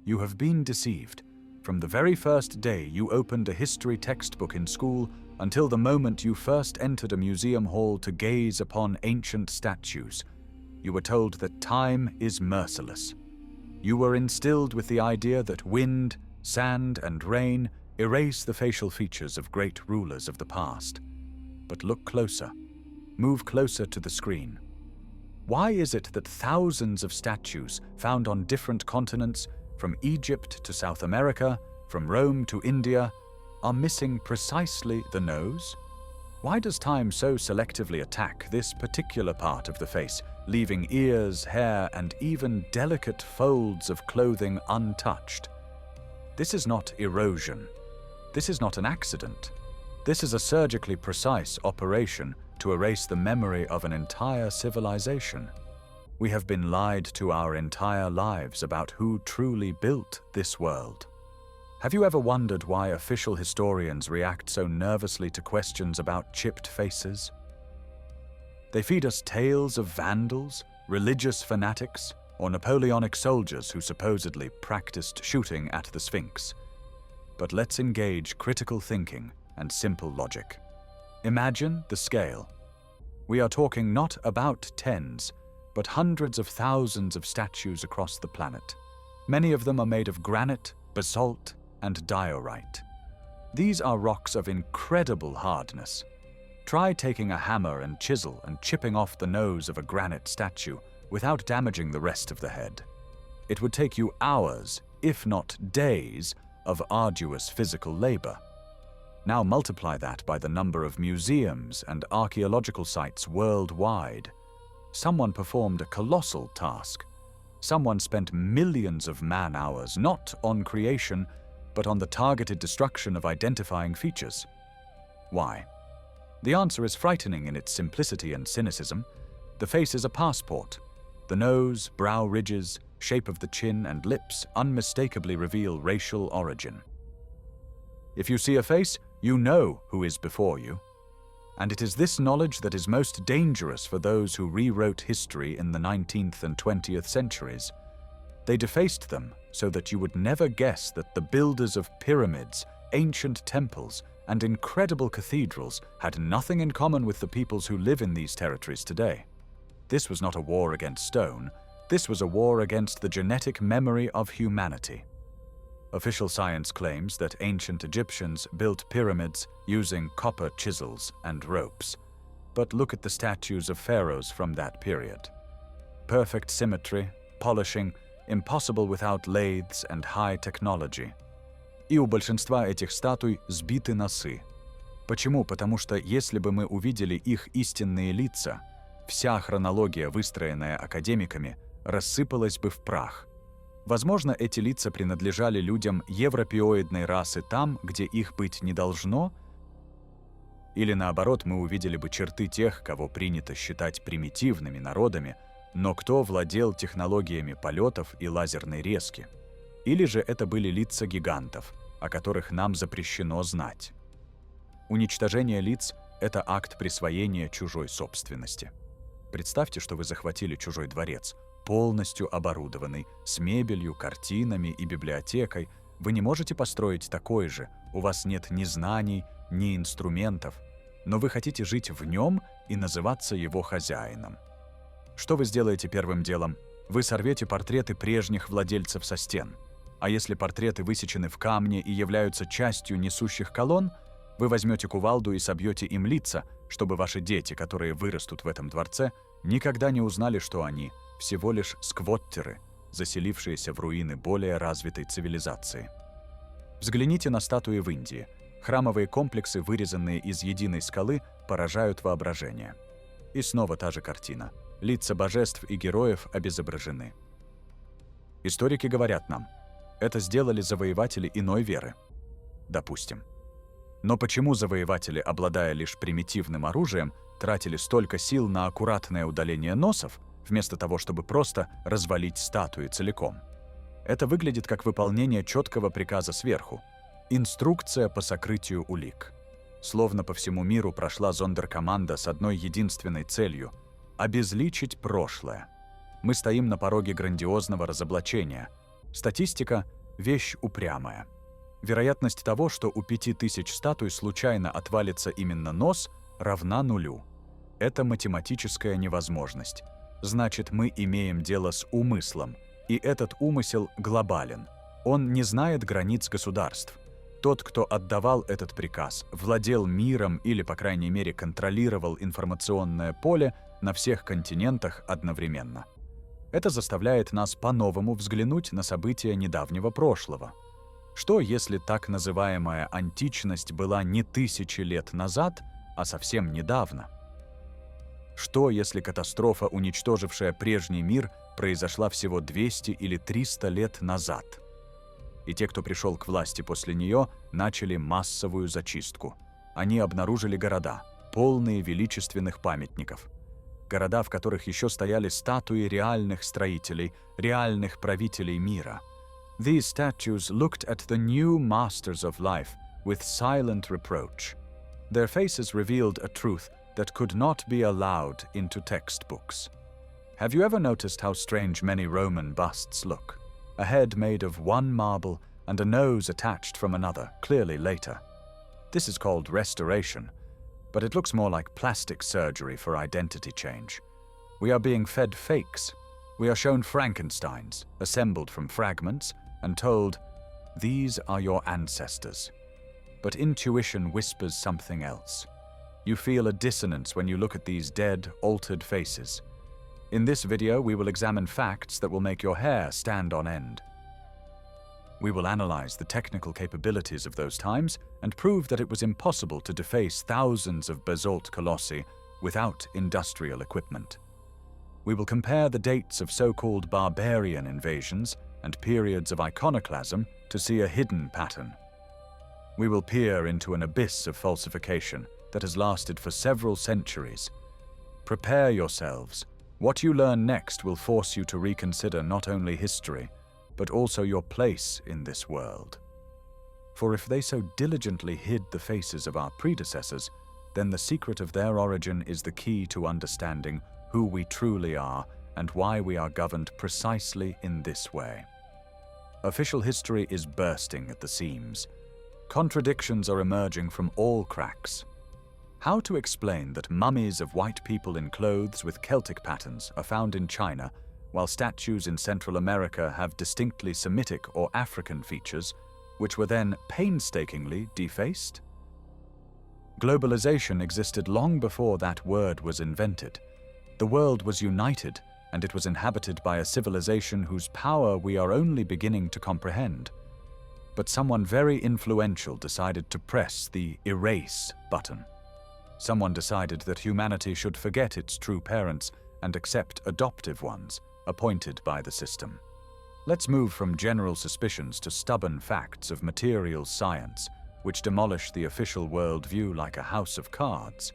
You have been deceived. From the very first day you opened a history textbook in school until the moment you first entered a museum hall to gaze upon ancient statues, you were told that time is merciless. You were instilled with the idea that wind, sand, and rain erase the facial features of great rulers of the past. But look closer. Move closer to the screen. Why is it that thousands of statues found on different continents, from Egypt to South America, from Rome to India, are missing precisely the nose? Why does time so selectively attack this particular part of the face, leaving ears, hair, and even delicate folds of clothing untouched? This is not erosion. This is not an accident. This is a surgically precise operation to erase the memory of an entire civilization. We have been lied to our entire lives about who truly built this world. Have you ever wondered why official historians react so nervously to questions about chipped faces? They feed us tales of vandals, religious fanatics, or Napoleonic soldiers who supposedly practiced shooting at the Sphinx. But let's engage critical thinking and simple logic. Imagine the scale. We are talking not about tens, but hundreds of thousands of statues across the planet. Many of them are made of granite, basalt, and diorite. These are rocks of incredible hardness. Try taking a hammer and chisel and chipping off the nose of a granite statue without damaging the rest of the head. It would take you hours, if not days, of arduous physical labor. Now multiply that by the number of museums and archaeological sites worldwide. Someone performed a colossal task. Someone spent millions of man-hours not on creation, but on the targeted destruction of identifying features. Why? The answer is frightening in its simplicity and cynicism. The face is a passport. The nose, brow ridges, shape of the chin, and lips unmistakably reveal racial origin. If you see a face, you know who is before you. And it is this knowledge that is most dangerous for those who rewrote history in the 19th and 20th centuries. They defaced them so that you would never guess that the builders of pyramids, ancient temples, and incredible cathedrals had nothing in common with the peoples who live in these territories today. This was not a war against stone. This was a war against the genetic memory of humanity. Official science claims that ancient Egyptians built pyramids using copper chisels and ropes. But look at the statues of pharaohs from that period. Perfect symmetry, polishing, impossible without lathes and high technology. И у большинства этих статуй сбиты носы. Почему? Потому что если бы мы увидели их истинные лица, вся хронология, выстроенная академиками, рассыпалась бы в прах. Возможно, эти лица принадлежали людям европеоидной расы там, где их быть не должно, или наоборот, мы увидели бы черты тех, кого принято считать примитивными народами, но кто владел технологиями полетов и лазерной резки. Или же это были лица гигантов, о которых нам запрещено знать. Уничтожение лиц – это акт присвоения чужой собственности. Представьте, что вы захватили чужой дворец, полностью оборудованный, с мебелью, картинами и библиотекой. Вы не можете построить такой же, у вас нет ни знаний, ни инструментов, но вы хотите жить в нем и называться его хозяином. Что вы сделаете первым делом? Вы сорвете портреты прежних владельцев со стен. А если портреты высечены в камне и являются частью несущих колонн, вы возьмете кувалду и собьете им лица, чтобы ваши дети, которые вырастут в этом дворце, никогда не узнали, что они всего лишь сквоттеры, заселившиеся в руины более развитой цивилизации. Взгляните на статуи в Индии. Храмовые комплексы, вырезанные из единой скалы, поражают воображение. И снова та же картина. Лица божеств и героев обезображены. Историки говорят нам, это сделали завоеватели иной веры. Допустим. Но почему завоеватели, обладая лишь примитивным оружием, тратили столько сил на аккуратное удаление носов, вместо того, чтобы просто развалить статуи целиком? Это выглядит как выполнение четкого приказа сверху. Инструкция по сокрытию улик. Словно по всему миру прошла зондеркоманда с одной единственной целью – обезличить прошлое. Мы стоим на пороге грандиозного разоблачения. Статистика – вещь упрямая. Вероятность того, что у 5000 статуй случайно отвалится именно нос, равна нулю. Это математическая невозможность. Значит, мы имеем дело с умыслом, и этот умысел глобален. Он не знает границ государств. Тот, кто отдавал этот приказ, владел миром или, по крайней мере, контролировал информационное поле на всех континентах одновременно. Это заставляет нас по-новому взглянуть на события недавнего прошлого. Что, если так называемая античность была не 1000 лет назад, а совсем недавно? Что, если катастрофа, уничтожившая прежний мир, произошла всего 200 или 300 лет назад? И те, кто пришел к власти после нее, начали массовую зачистку. Они обнаружили города, полные величественных памятников. Города, в которых еще стояли статуи реальных строителей, реальных правителей мира. These statues looked at the new masters of life with silent reproach. Their faces revealed a truth that could not be allowed into textbooks. Have you ever noticed how strange many Roman busts look? A head made of one marble and a nose attached from another, clearly later. This is called restoration, but it looks more like plastic surgery for identity change. We are being fed fakes. We are shown Frankensteins, assembled from fragments, and told, "These are your ancestors." But intuition whispers something else. You feel a dissonance when you look at these dead, altered faces. In this video, we will examine facts that will make your hair stand on end. We will analyze the technical capabilities of those times and prove that it was impossible to deface thousands of basalt colossi without industrial equipment. We will compare the dates of so-called barbarian invasions and periods of iconoclasm to see a hidden pattern. We will peer into an abyss of falsification that has lasted for several centuries. Prepare yourselves. What you learn next will force you to reconsider not only history, but also your place in this world. For if they so diligently hid the faces of our predecessors, then the secret of their origin is the key to understanding who we truly are and why we are governed precisely in this way. Official history is bursting at the seams. Contradictions are emerging from all cracks. How to explain that mummies of white people in clothes with Celtic patterns are found in China, while statues in Central America have distinctly Semitic or African features, which were then painstakingly defaced? Globalization existed long before that word was invented. The world was united, and it was inhabited by a civilization whose power we are only beginning to comprehend. But someone very influential decided to press the erase button. Someone decided that humanity should forget its true parents and accept adoptive ones, appointed by the system. Let's move from general suspicions to stubborn facts of materials science, which demolish the official worldview like a house of cards.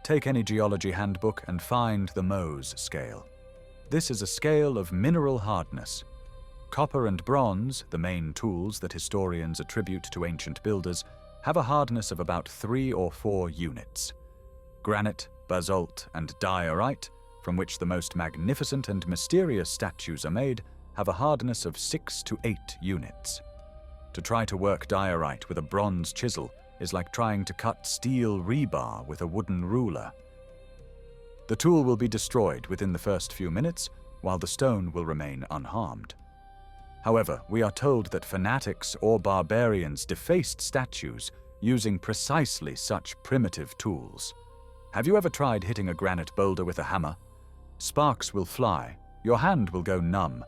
Take any geology handbook and find the Mohs scale. This is a scale of mineral hardness. Copper and bronze, the main tools that historians attribute to ancient builders, have a hardness of about 3 or 4 units. Granite, basalt, and diorite, from which the most magnificent and mysterious statues are made, have a hardness of 6 to 8 units. To try to work diorite with a bronze chisel is like trying to cut steel rebar with a wooden ruler. The tool will be destroyed within the first few minutes, while the stone will remain unharmed. However, we are told that fanatics or barbarians defaced statues using precisely such primitive tools. Have you ever tried hitting a granite boulder with a hammer? Sparks will fly, your hand will go numb,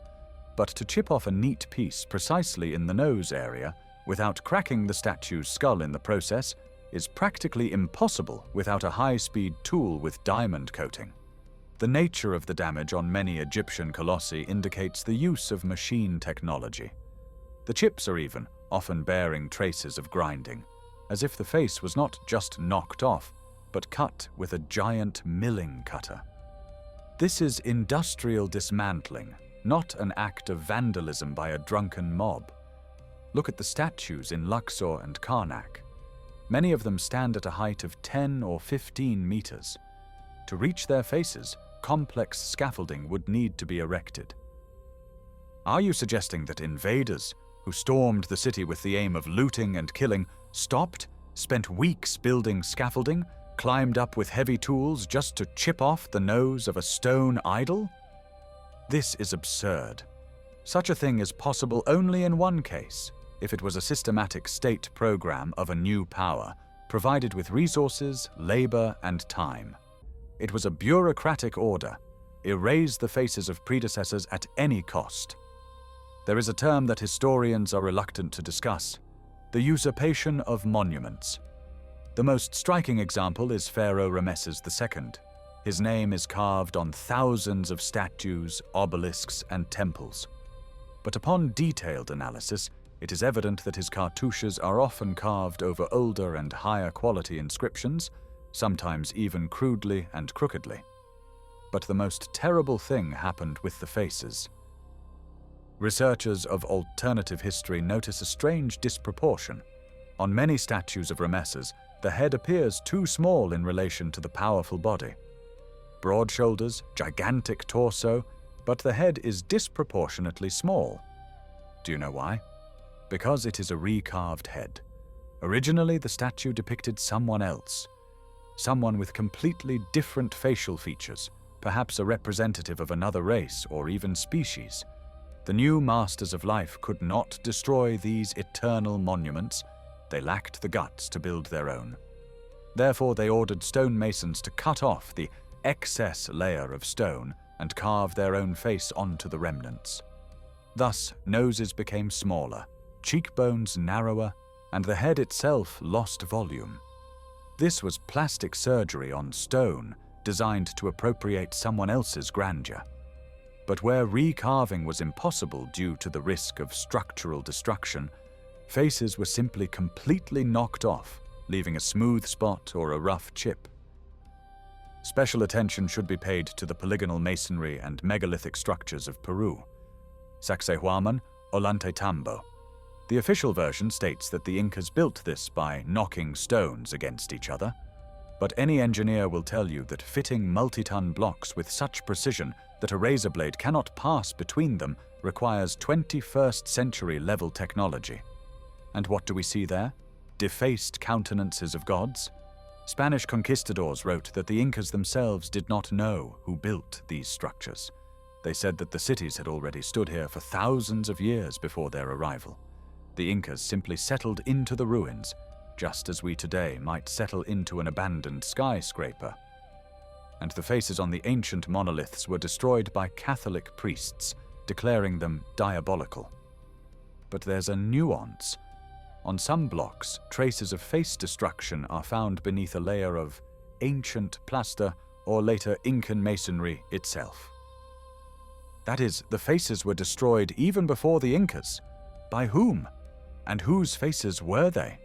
but to chip off a neat piece precisely in the nose area without cracking the statue's skull in the process is practically impossible without a high-speed tool with diamond coating. The nature of the damage on many Egyptian colossi indicates the use of machine technology. The chips are even often bearing traces of grinding, as if the face was not just knocked off, but cut with a giant milling cutter. This is industrial dismantling, not an act of vandalism by a drunken mob. Look at the statues in Luxor and Karnak. Many of them stand at a height of 10 or 15 meters. To reach their faces, complex scaffolding would need to be erected. Are you suggesting that invaders, who stormed the city with the aim of looting and killing, stopped, spent weeks building scaffolding, climbed up with heavy tools just to chip off the nose of a stone idol? This is absurd. Such a thing is possible only in one case, if it was a systematic state program of a new power, provided with resources, labor, and time. It was a bureaucratic order. Erase the faces of predecessors at any cost. There is a term that historians are reluctant to discuss: the usurpation of monuments. The most striking example is Pharaoh Ramesses II. His name is carved on thousands of statues, obelisks, and temples. But upon detailed analysis, it is evident that his cartouches are often carved over older and higher quality inscriptions, sometimes even crudely and crookedly. But the most terrible thing happened with the faces. Researchers of alternative history notice a strange disproportion. On many statues of Ramesses, the head appears too small in relation to the powerful body. Broad shoulders, gigantic torso, but the head is disproportionately small. Do you know why? Because it is a recarved head. Originally, the statue depicted someone else, someone with completely different facial features, perhaps a representative of another race or even species. The new masters of life could not destroy these eternal monuments. They lacked the guts to build their own. Therefore, they ordered stonemasons to cut off the excess layer of stone and carve their own face onto the remnants. Thus, noses became smaller, cheekbones narrower, and the head itself lost volume. This was plastic surgery on stone, designed to appropriate someone else's grandeur. But where recarving was impossible due to the risk of structural destruction, faces were simply completely knocked off, leaving a smooth spot or a rough chip. Special attention should be paid to the polygonal masonry and megalithic structures of Peru. Sacsayhuaman, Ollantaytambo. The official version states that the Incas built this by knocking stones against each other, but any engineer will tell you that fitting multi-ton blocks with such precision that a razor blade cannot pass between them requires 21st century level technology. And what do we see there? Defaced countenances of gods? Spanish conquistadors wrote that the Incas themselves did not know who built these structures. They said that the cities had already stood here for thousands of years before their arrival. The Incas simply settled into the ruins, just as we today might settle into an abandoned skyscraper. And the faces on the ancient monoliths were destroyed by Catholic priests, declaring them diabolical. But there's a nuance. On some blocks, traces of face destruction are found beneath a layer of ancient plaster or later Incan masonry itself. That is, the faces were destroyed even before the Incas. By whom? And whose faces were they?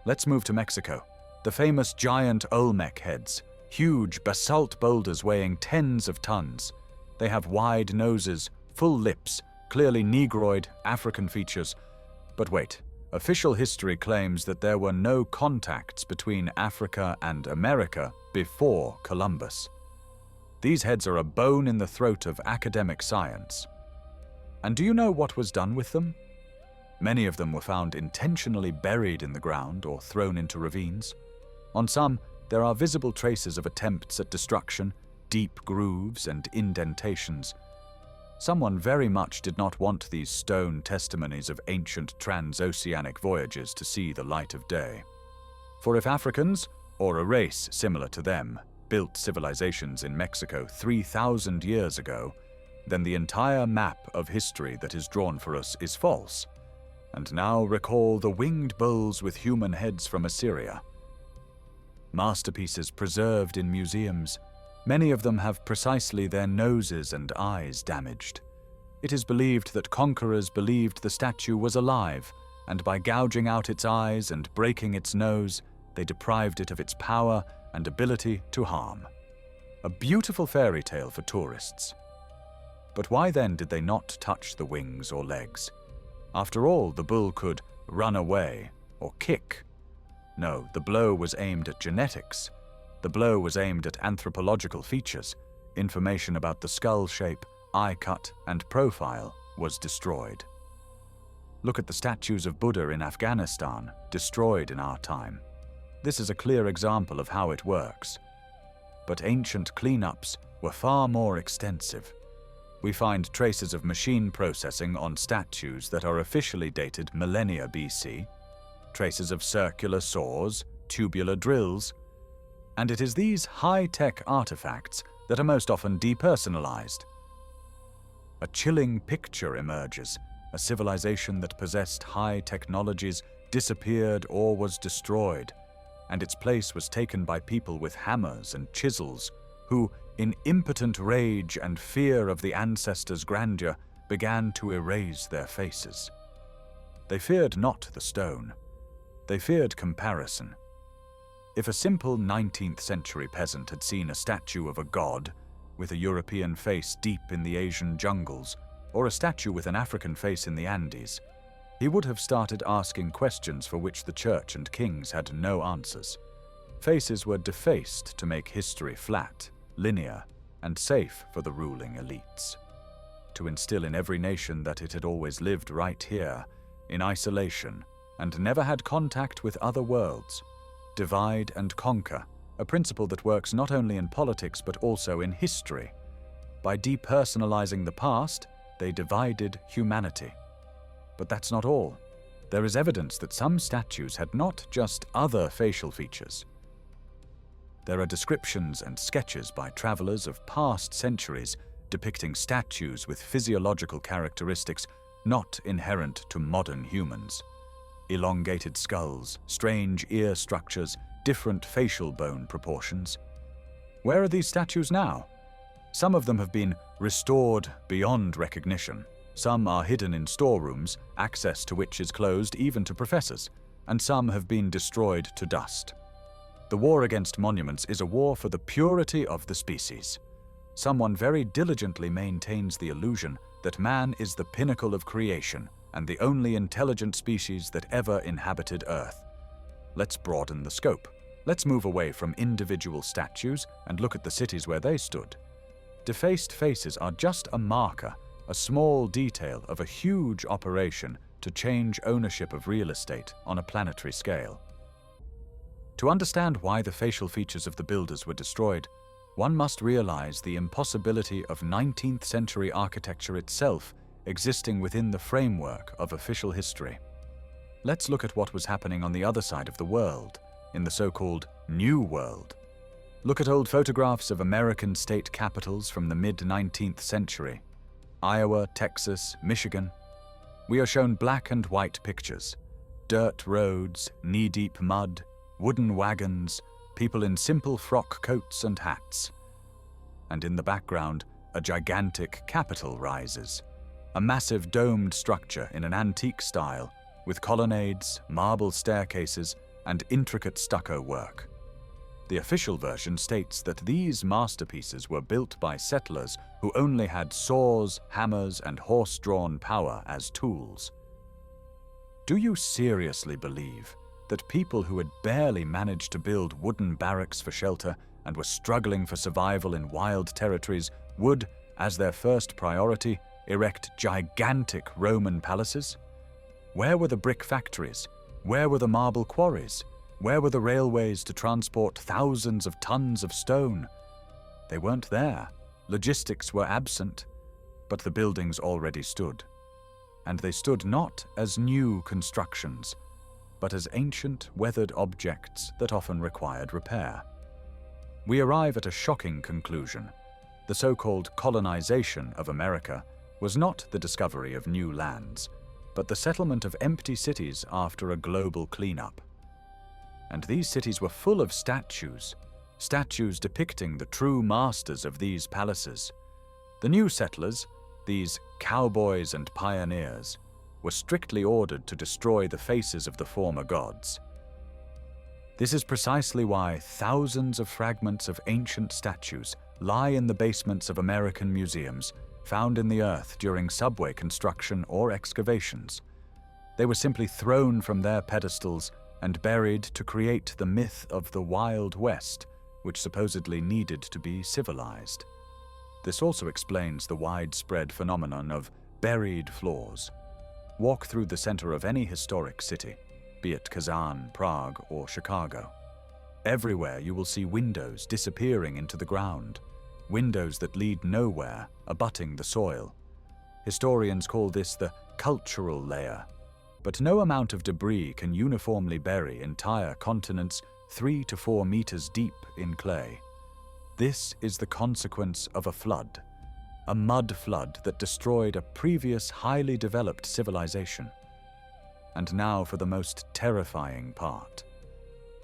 Let's move to Mexico. The famous giant Olmec heads, huge basalt boulders weighing tens of tons. They have wide noses, full lips, clearly Negroid, African features. But wait, official history claims that there were no contacts between Africa and America before Columbus. These heads are a bone in the throat of academic science. And do you know what was done with them? Many of them were found intentionally buried in the ground or thrown into ravines. On some, there are visible traces of attempts at destruction, deep grooves and indentations. Someone very much did not want these stone testimonies of ancient transoceanic voyages to see the light of day. For if Africans, or a race similar to them, built civilizations in Mexico 3,000 years ago, then the entire map of history that is drawn for us is false. And now recall the winged bulls with human heads from Assyria. Masterpieces preserved in museums. Many of them have precisely their noses and eyes damaged. It is believed that conquerors believed the statue was alive, and by gouging out its eyes and breaking its nose, they deprived it of its power and ability to harm. A beautiful fairy tale for tourists. But why then did they not touch the wings or legs? After all, the bull could run away or kick. No, the blow was aimed at genetics. The blow was aimed at anthropological features, information about the skull shape, eye cut, and profile. was destroyed. Look at the statues of Buddha in Afghanistan, destroyed in our time. This is a clear example of how it works. But ancient cleanups were far more extensive. We find traces of machine processing on statues that are officially dated millennia BC, traces of circular saws, tubular drills, and it is these high-tech artifacts that are most often depersonalized. A chilling picture emerges. A civilization that possessed high technologies disappeared or was destroyed, and its place was taken by people with hammers and chisels who, in impotent rage and fear of the ancestors' grandeur, began to erase their faces. They feared not the stone. They feared comparison. If a simple 19th century peasant had seen a statue of a god with a European face deep in the Asian jungles, or a statue with an African face in the Andes, he would have started asking questions for which the church and kings had no answers. Faces were defaced to make history flat, linear, and safe for the ruling elites. To instill in every nation that it had always lived right here, in isolation, and never had contact with other worlds. Divide and conquer, a principle that works not only in politics but also in history. By depersonalizing the past, they divided humanity. But that's not all. There is evidence that some statues had not just other facial features. There are descriptions and sketches by travelers of past centuries depicting statues with physiological characteristics not inherent to modern humans. Elongated skulls, strange ear structures, different facial bone proportions. Where are these statues now? Some of them have been restored beyond recognition. Some are hidden in storerooms, access to which is closed even to professors, and some have been destroyed to dust. The war against monuments is a war for the purity of the species. Someone very diligently maintains the illusion that man is the pinnacle of creation and the only intelligent species that ever inhabited Earth. Let's broaden the scope. Let's move away from individual statues and look at the cities where they stood. Defaced faces are just a marker, a small detail of a huge operation to change ownership of real estate on a planetary scale. To understand why the facial features of the builders were destroyed, one must realize the impossibility of 19th century architecture itself existing within the framework of official history. Let's look at what was happening on the other side of the world, in the so-called New World. Look at old photographs of American state capitals from the mid-19th century. Iowa, Texas, Michigan. We are shown black and white pictures. Dirt roads, knee-deep mud, wooden wagons, people in simple frock coats and hats. And in the background, a gigantic capitol rises. A massive domed structure in an antique style, with colonnades, marble staircases, and intricate stucco work. The official version states that these masterpieces were built by settlers who only had saws, hammers, and horse-drawn power as tools. Do you seriously believe that people who had barely managed to build wooden barracks for shelter and were struggling for survival in wild territories would, as their first priority, erect gigantic Roman palaces? Where were the brick factories? Where were the marble quarries? Where were the railways to transport thousands of tons of stone? They weren't there. Logistics were absent, but the buildings already stood. And they stood not as new constructions, but as ancient, weathered objects that often required repair. We arrive at a shocking conclusion. The so-called colonization of America was not the discovery of new lands, but the settlement of empty cities after a global cleanup. And these cities were full of statues depicting the true masters of these palaces. The new settlers, these cowboys and pioneers, were strictly ordered to destroy the faces of the former gods. This is precisely why thousands of fragments of ancient statues lie in the basements of American museums, found in the earth during subway construction or excavations. They were simply thrown from their pedestals and buried to create the myth of the Wild West, which supposedly needed to be civilized. This also explains the widespread phenomenon of buried floors. Walk through the center of any historic city, be it Kazan, Prague, or Chicago. Everywhere you will see windows disappearing into the ground, windows that lead nowhere, abutting the soil. Historians call this the cultural layer. But no amount of debris can uniformly bury entire continents 3 to 4 meters deep in clay. This is the consequence of a flood, a mud flood that destroyed a previous highly developed civilization. And now for the most terrifying part.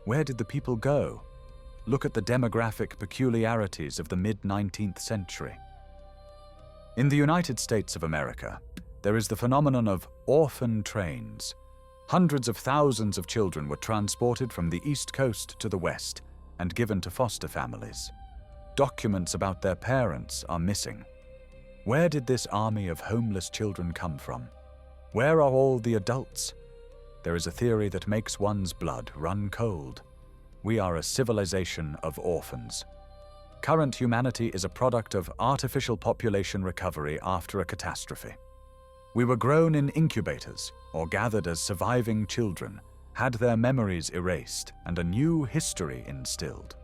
Where did the people go? Look at the demographic peculiarities of the mid-19th century. In the United States of America, there is the phenomenon of orphan trains. Hundreds of thousands of children were transported from the East Coast to the West and given to foster families. Documents about their parents are missing. Where did this army of homeless children come from? Where are all the adults? There is a theory that makes one's blood run cold. We are a civilization of orphans. Current humanity is a product of artificial population recovery after a catastrophe. We were grown in incubators or gathered as surviving children, had their memories erased and a new history instilled.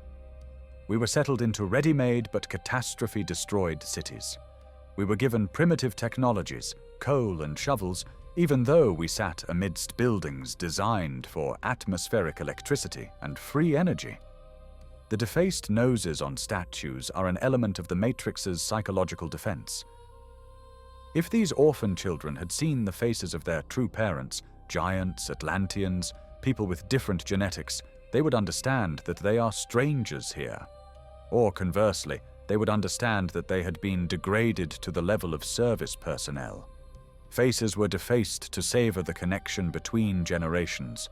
We were settled into ready-made but catastrophe-destroyed cities. We were given primitive technologies, coal and shovels, even though we sat amidst buildings designed for atmospheric electricity and free energy. The defaced noses on statues are an element of the Matrix's psychological defense. If these orphan children had seen the faces of their true parents, giants, Atlanteans, people with different genetics, they would understand that they are strangers here. Or conversely, they would understand that they had been degraded to the level of service personnel. Faces were defaced to savor the connection between generations,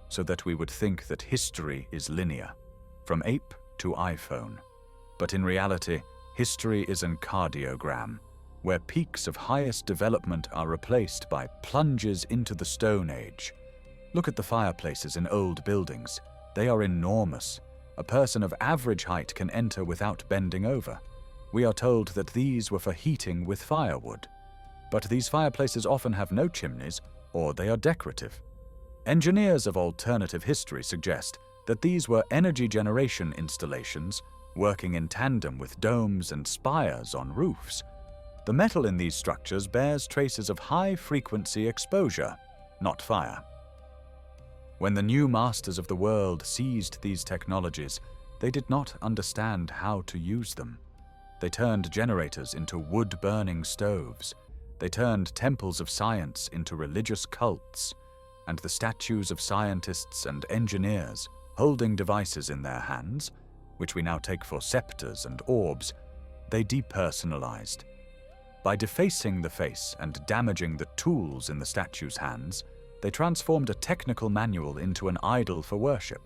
so that we would think that history is linear, from ape to iPhone. But in reality, history is an cardiogram, where peaks of highest development are replaced by plunges into the Stone Age. Look at the fireplaces in old buildings. They are enormous. A person of average height can enter without bending over. We are told that these were for heating with firewood. But these fireplaces often have no chimneys, or they are decorative. Engineers of alternative history suggest that these were energy generation installations working in tandem with domes and spires on roofs. The metal in these structures bears traces of high-frequency exposure, not fire. When the new masters of the world seized these technologies, they did not understand how to use them. They turned generators into wood-burning stoves. They turned temples of science into religious cults, and the statues of scientists and engineers holding devices in their hands, which we now take for scepters and orbs, they depersonalized. By defacing the face and damaging the tools in the statue's hands, they transformed a technical manual into an idol for worship.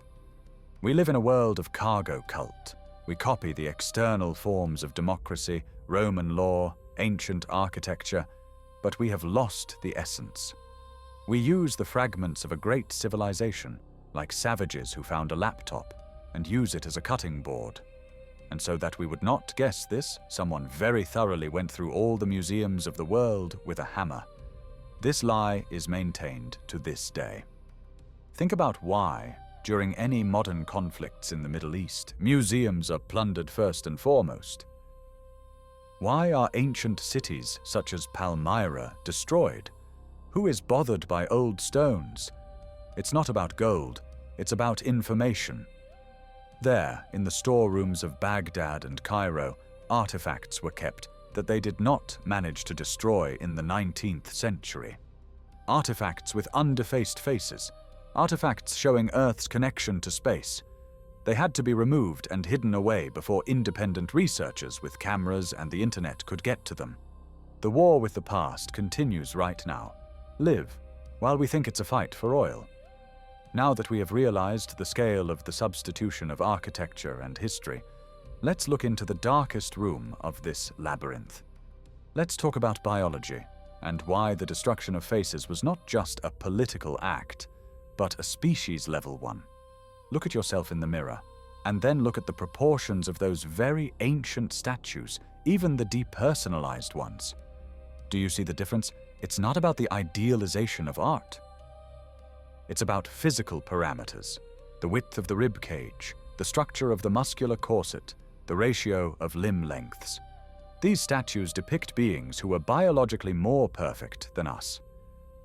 We live in a world of cargo cult. We copy the external forms of democracy, Roman law, ancient architecture, but we have lost the essence. We use the fragments of a great civilization, like savages who found a laptop, and use it as a cutting board. And so that we would not guess this, someone very thoroughly went through all the museums of the world with a hammer. This lie is maintained to this day. Think about why, during any modern conflicts in the Middle East, museums are plundered first and foremost. Why are ancient cities such as Palmyra destroyed? Who is bothered by old stones? It's not about gold, it's about information. There, in the storerooms of Baghdad and Cairo, artifacts were kept that they did not manage to destroy in the 19th century. Artifacts with undefaced faces, artifacts showing Earth's connection to space. They had to be removed and hidden away before independent researchers with cameras and the internet could get to them. The war with the past continues right now. Live, while we think it's a fight for oil. Now that we have realized the scale of the substitution of architecture and history, let's look into the darkest room of this labyrinth. Let's talk about biology and why the destruction of faces was not just a political act, but a species-level one. Look at yourself in the mirror, and then look at the proportions of those very ancient statues, even the depersonalized ones. Do you see the difference? It's not about the idealization of art. It's about physical parameters, the width of the rib cage, the structure of the muscular corset, the ratio of limb lengths. These statues depict beings who were biologically more perfect than us.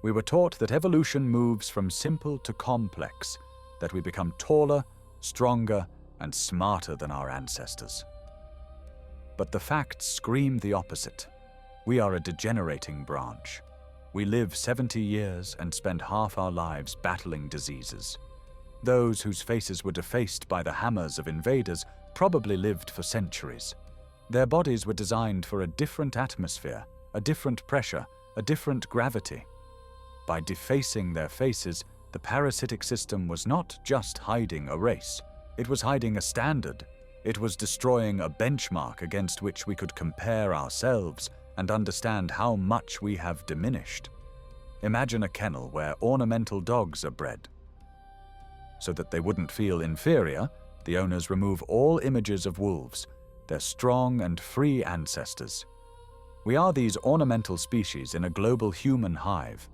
We were taught that evolution moves from simple to complex, that we become taller, stronger, and smarter than our ancestors. But the facts scream the opposite. We are a degenerating branch. We live 70 years and spend half our lives battling diseases. Those whose faces were defaced by the hammers of invaders probably lived for centuries. Their bodies were designed for a different atmosphere, a different pressure, a different gravity. By defacing their faces, the parasitic system was not just hiding a race. It was hiding a standard. It was destroying a benchmark against which we could compare ourselves and understand how much we have diminished. Imagine a kennel where ornamental dogs are bred. So that they wouldn't feel inferior, the owners remove all images of wolves, their strong and free ancestors. We are these ornamental species in a global human hive.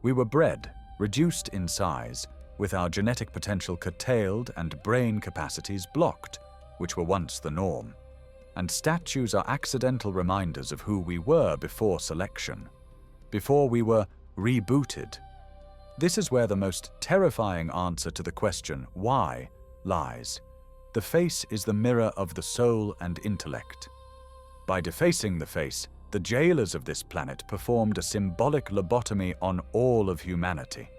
We were bred, reduced in size, with our genetic potential curtailed and brain capacities blocked, which were once the norm. And statues are accidental reminders of who we were before selection, before we were rebooted. This is where the most terrifying answer to the question, why, lies. The face is the mirror of the soul and intellect. By defacing the face, the jailers of this planet performed a symbolic lobotomy on all of humanity.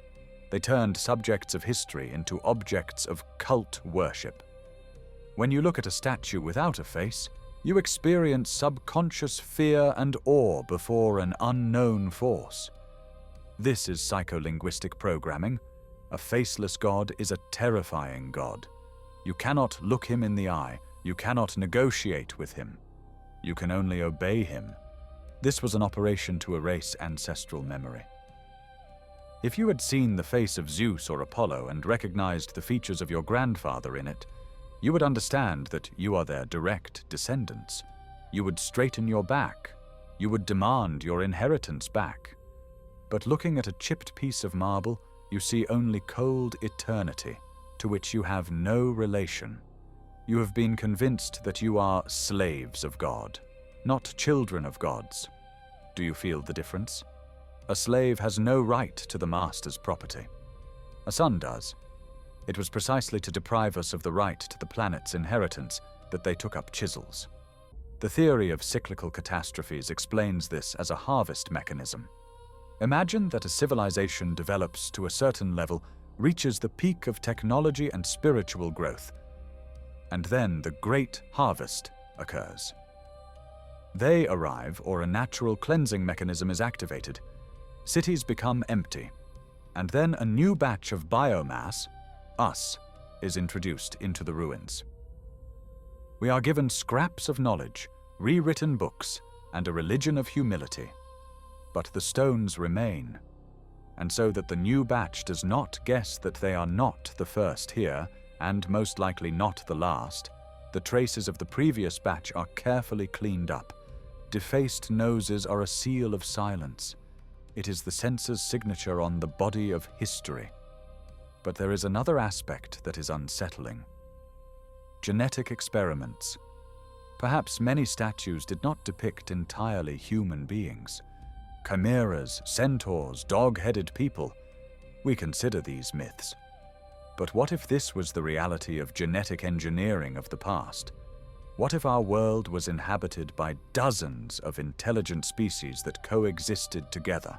They turned subjects of history into objects of cult worship. When you look at a statue without a face, you experience subconscious fear and awe before an unknown force. This is psycholinguistic programming. A faceless God is a terrifying God. You cannot look him in the eye. You cannot negotiate with him. You can only obey him. This was an operation to erase ancestral memory. If you had seen the face of Zeus or Apollo and recognized the features of your grandfather in it, you would understand that you are their direct descendants. You would straighten your back. You would demand your inheritance back. But looking at a chipped piece of marble, you see only cold eternity, to which you have no relation. You have been convinced that you are slaves of God, not children of gods. Do you feel the difference? A slave has no right to the master's property. A son does. It was precisely to deprive us of the right to the planet's inheritance that they took up chisels. The theory of cyclical catastrophes explains this as a harvest mechanism. Imagine that a civilization develops to a certain level, reaches the peak of technology and spiritual growth, and then the great harvest occurs. They arrive, or a natural cleansing mechanism is activated. Cities become empty, and then a new batch of biomass, us, is introduced into the ruins. We are given scraps of knowledge, rewritten books, and a religion of humility. But the stones remain, and so that the new batch does not guess that they are not the first here, and most likely not the last, the traces of the previous batch are carefully cleaned up. Defaced noses are a seal of silence. It is the censor's signature on the body of history. But there is another aspect that is unsettling. Genetic experiments. Perhaps many statues did not depict entirely human beings. Chimeras, centaurs, dog-headed people. We consider these myths. But what if this was the reality of genetic engineering of the past? What if our world was inhabited by dozens of intelligent species that coexisted together,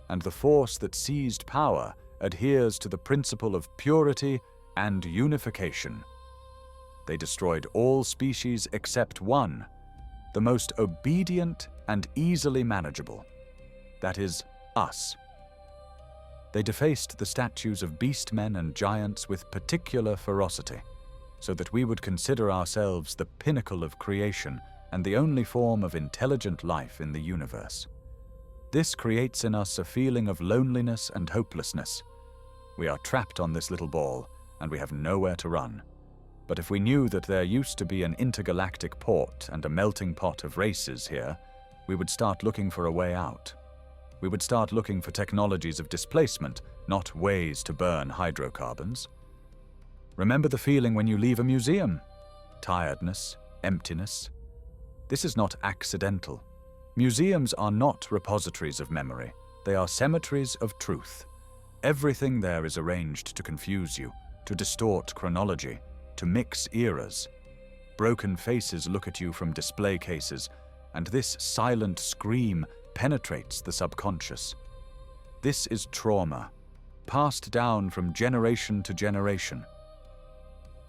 and the force that seized power adheres to the principle of purity and unification? They destroyed all species except one, the most obedient and easily manageable. That is, us. They defaced the statues of beastmen and giants with particular ferocity, so that we would consider ourselves the pinnacle of creation and the only form of intelligent life in the universe. This creates in us a feeling of loneliness and hopelessness. We are trapped on this little ball, and we have nowhere to run. But if we knew that there used to be an intergalactic port and a melting pot of races here, we would start looking for a way out. We would start looking for technologies of displacement, not ways to burn hydrocarbons. Remember the feeling when you leave a museum? Tiredness, emptiness. This is not accidental. Museums are not repositories of memory. They are cemeteries of truth. Everything there is arranged to confuse you, to distort chronology, to mix eras. Broken faces look at you from display cases, and this silent scream penetrates the subconscious. This is trauma, passed down from generation to generation.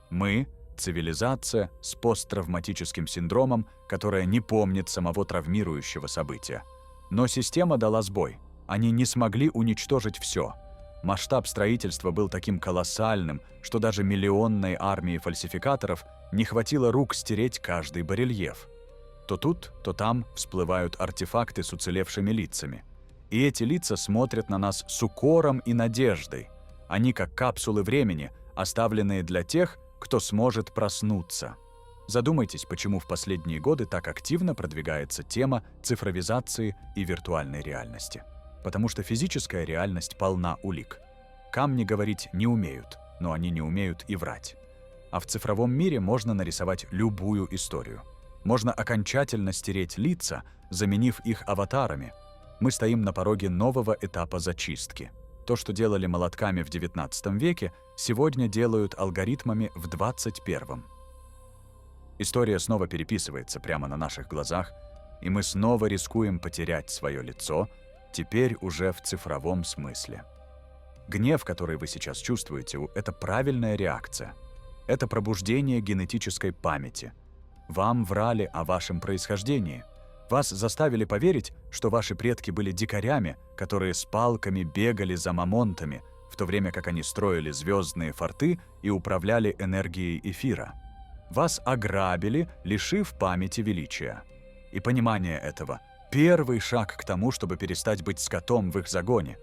Мы – цивилизация с посттравматическим синдромом, которая не помнит самого травмирующего события. Но система дала сбой. Они не смогли уничтожить все. Масштаб строительства был таким колоссальным, что даже миллионной армии фальсификаторов не хватило рук стереть каждый барельеф. То тут, то там всплывают артефакты с уцелевшими лицами. И эти лица смотрят на нас с укором и надеждой. Они как капсулы времени, оставленные для тех, кто сможет проснуться. Задумайтесь, почему в последние годы так активно продвигается тема цифровизации и виртуальной реальности. Потому что физическая реальность полна улик. Камни говорить не умеют, но они не умеют и врать. А в цифровом мире можно нарисовать любую историю. Можно окончательно стереть лица, заменив их аватарами. Мы стоим на пороге нового этапа зачистки. То, что делали молотками в XIX веке, сегодня делают алгоритмами в XXI. История снова переписывается прямо на наших глазах, и мы снова рискуем потерять свое лицо, теперь уже в цифровом смысле. Гнев, который вы сейчас чувствуете, это правильная реакция. Это пробуждение генетической памяти. Вам врали о вашем происхождении. Вас заставили поверить, что ваши предки были дикарями, которые с палками бегали за мамонтами, в то время как они строили звездные форты и управляли энергией эфира. Вас ограбили, лишив памяти величия. И понимание этого – первый шаг к тому, чтобы перестать быть скотом в их загоне.